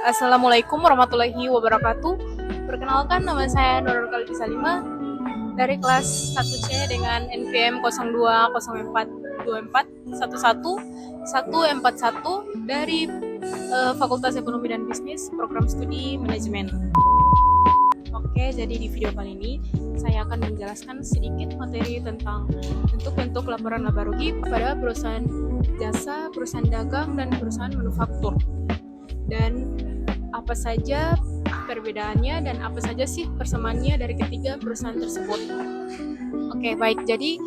Assalamualaikum warahmatullahi wabarakatuh. Perkenalkan, nama saya Nurul Kalbi Salima dari kelas 1C dengan NPM 0204241141 dari Fakultas Ekonomi dan Bisnis, Program Studi Manajemen. Oke, jadi di video kali ini saya akan menjelaskan sedikit materi tentang bentuk-bentuk laporan laba rugi pada perusahaan jasa, perusahaan dagang, dan perusahaan manufaktur. Dan apa saja perbedaannya dan apa saja sih persamaannya dari ketiga perusahaan tersebut. Oke, baik. Jadi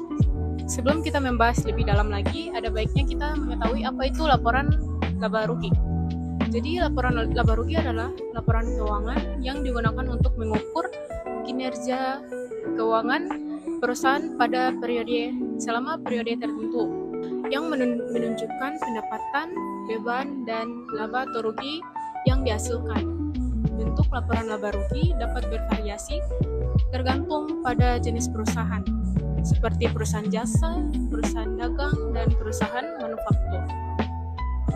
sebelum kita membahas lebih dalam lagi, ada baiknya kita mengetahui apa itu laporan laba rugi. Jadi laporan laba rugi adalah laporan keuangan yang digunakan untuk mengukur kinerja keuangan perusahaan pada selama periode tertentu yang menunjukkan pendapatan, beban, dan laba atau rugi yang dihasilkan. Bentuk laporan laba rugi dapat bervariasi tergantung pada jenis perusahaan, seperti perusahaan jasa, perusahaan dagang, dan perusahaan manufaktur.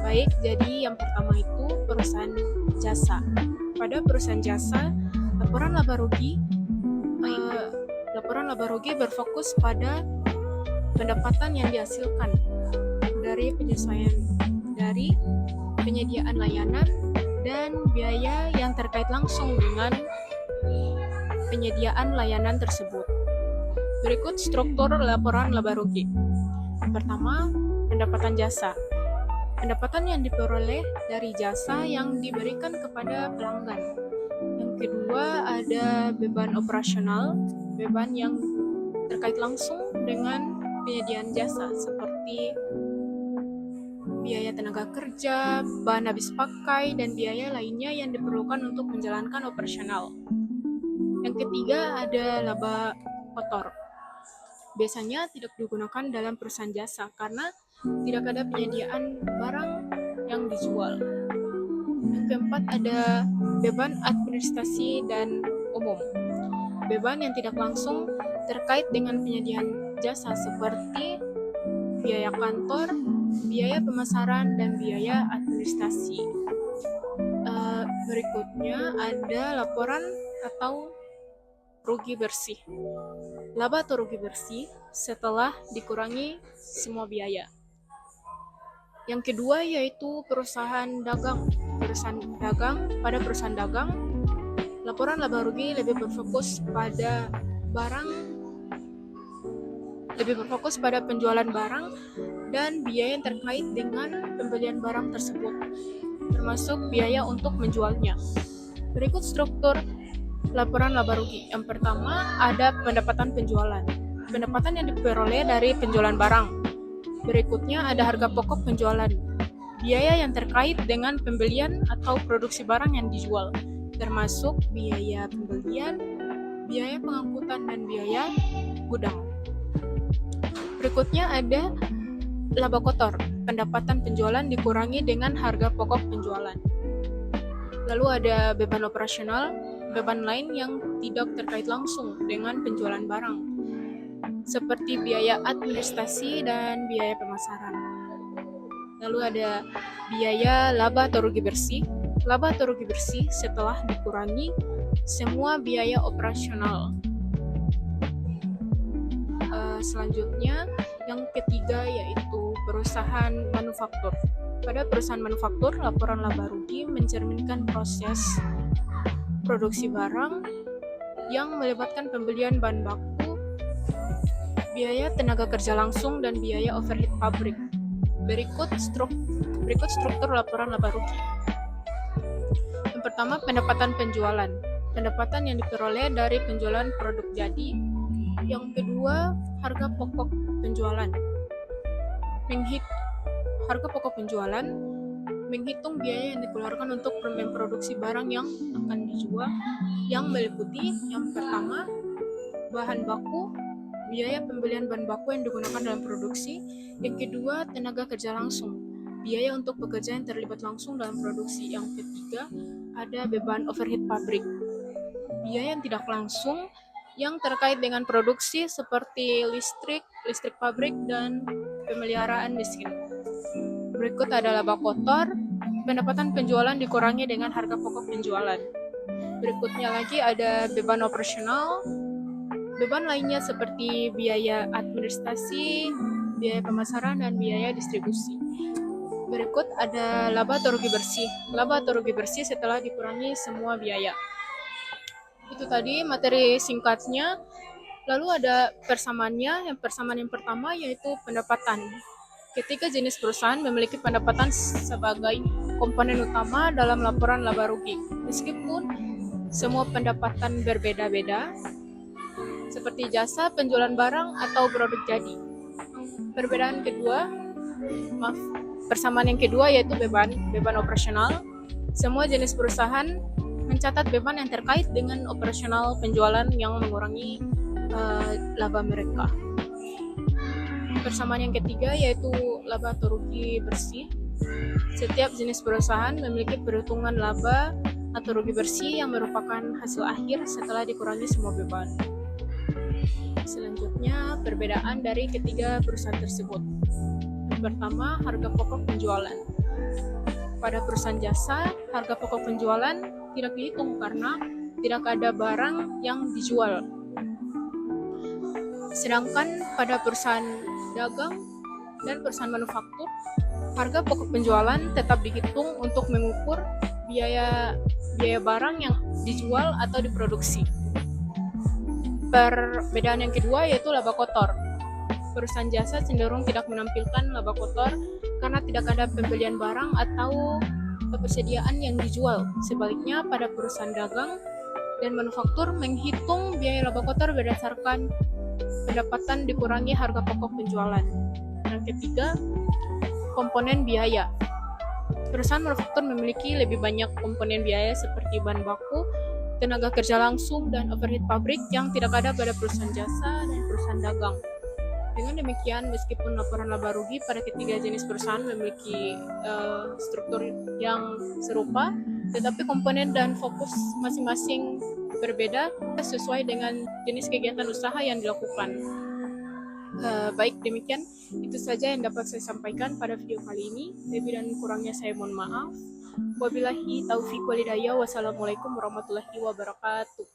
Baik, jadi yang pertama itu perusahaan jasa. Pada perusahaan jasa, laporan laba rugi berfokus pada pendapatan yang dihasilkan dari penyesuaian dari penyediaan layanan dan biaya yang terkait langsung dengan penyediaan layanan tersebut. Berikut struktur laporan laba rugi. Yang pertama, pendapatan jasa. Pendapatan yang diperoleh dari jasa yang diberikan kepada pelanggan. Yang kedua, ada beban operasional, beban yang terkait langsung dengan penyediaan jasa seperti biaya tenaga kerja, bahan habis pakai, dan biaya lainnya yang diperlukan untuk menjalankan operasional. Yang ketiga ada laba kotor. Biasanya tidak digunakan dalam perusahaan jasa karena tidak ada penyediaan barang yang dijual. Yang keempat ada beban administrasi dan umum. Beban yang tidak langsung terkait dengan penyediaan jasa seperti biaya kantor, biaya pemasaran, dan biaya administrasi. Berikutnya ada laporan atau rugi bersih. Laba atau rugi bersih setelah dikurangi semua biaya. Yang kedua yaitu perusahaan dagang. Pada perusahaan dagang, laporan laba rugi lebih berfokus pada penjualan barang dan biaya yang terkait dengan pembelian barang tersebut, termasuk biaya untuk menjualnya. Berikut struktur laporan laba rugi. Yang pertama ada pendapatan penjualan. Pendapatan yang diperoleh dari penjualan barang. Berikutnya ada harga pokok penjualan. Biaya yang terkait dengan pembelian atau produksi barang yang dijual, termasuk biaya pembelian, biaya pengangkutan, dan biaya gudang. Berikutnya ada laba kotor. Pendapatan penjualan dikurangi dengan harga pokok penjualan. Lalu ada beban operasional, beban lain yang tidak terkait langsung dengan penjualan barang, seperti biaya administrasi dan biaya pemasaran. Lalu ada biaya laba atau rugi bersih. Laba atau rugi bersih setelah dikurangi semua biaya operasional. Selanjutnya, yang ketiga yaitu perusahaan manufaktur. Pada perusahaan manufaktur, laporan laba rugi mencerminkan proses produksi barang yang melibatkan pembelian bahan baku, biaya tenaga kerja langsung, dan biaya overhead pabrik. Berikut struktur laporan laba rugi. Yang pertama, pendapatan penjualan. Pendapatan yang diperoleh dari penjualan produk jadi. Yang kedua, harga pokok penjualan. Harga pokok penjualan menghitung biaya yang dikeluarkan untuk memproduksi barang yang akan dijual, yang meliputi yang pertama, bahan baku, biaya pembelian bahan baku yang digunakan dalam produksi. Yang kedua, tenaga kerja langsung, biaya untuk pekerja yang terlibat langsung dalam produksi. Yang ketiga, ada beban overhead pabrik, biaya yang tidak langsung yang terkait dengan produksi seperti listrik pabrik, dan pemeliharaan mesin. Berikut ada laba kotor. pendapatan penjualan dikurangi dengan harga pokok penjualan. Berikutnya lagi ada beban operasional. Beban lainnya seperti biaya administrasi, biaya pemasaran, dan biaya distribusi. Berikut ada laba atau rugi bersih. Laba atau rugi bersih setelah dikurangi semua biaya. Itu tadi materi singkatnya. Lalu ada persamaannya. Persamaan yang pertama yaitu pendapatan. Ketika jenis perusahaan memiliki pendapatan sebagai komponen utama dalam laporan laba rugi. Meskipun semua pendapatan berbeda-beda, seperti jasa, penjualan barang, atau produk jadi. Persamaan yang kedua yaitu beban operasional. Semua jenis perusahaan mencatat beban yang terkait dengan operasional penjualan yang mengurangi laba mereka. Persamaan yang ketiga yaitu laba atau rugi bersih. Setiap jenis perusahaan memiliki perhitungan laba atau rugi bersih yang merupakan hasil akhir setelah dikurangi semua beban. Selanjutnya, perbedaan dari ketiga perusahaan tersebut. Yang pertama, harga pokok penjualan. Pada perusahaan jasa, harga pokok penjualan tidak dihitung karena tidak ada barang yang dijual. Sedangkan pada perusahaan dagang dan perusahaan manufaktur, harga pokok penjualan tetap dihitung untuk mengukur biaya barang yang dijual atau diproduksi. Perbedaan yang kedua yaitu laba kotor. Perusahaan jasa cenderung tidak menampilkan laba kotor karena tidak ada pembelian barang atau ketersediaan yang dijual. Sebaliknya, pada perusahaan dagang dan manufaktur menghitung biaya laba kotor berdasarkan pendapatan dikurangi harga pokok penjualan. Yang ketiga, komponen biaya. Perusahaan manufaktur memiliki lebih banyak komponen biaya seperti bahan baku, tenaga kerja langsung, dan overhead pabrik yang tidak ada pada perusahaan jasa dan perusahaan dagang. Dengan demikian, meskipun laporan laba rugi pada ketiga jenis perusahaan memiliki struktur yang serupa, tetapi komponen dan fokus masing-masing berbeda sesuai dengan jenis kegiatan usaha yang dilakukan. Baik, demikian itu saja yang dapat saya sampaikan pada video kali ini. Lebih dan kurangnya saya mohon maaf. Wabillahi taufiq walhidayah. Wassalamualaikum warahmatullahi wabarakatuh.